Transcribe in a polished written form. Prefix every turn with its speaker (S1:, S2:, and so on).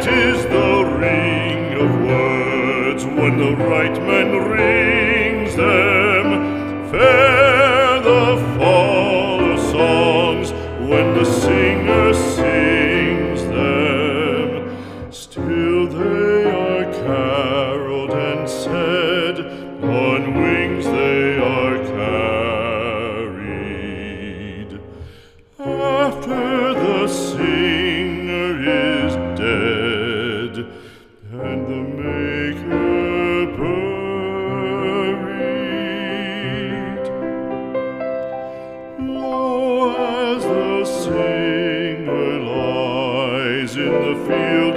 S1: is the ring of words when the right man rings them. Fair the fall of songs when the singer sings them. Still they are caroled and said, on wings they are carried. After the singer is dead and the maker buried, lo, as the singer lies in the field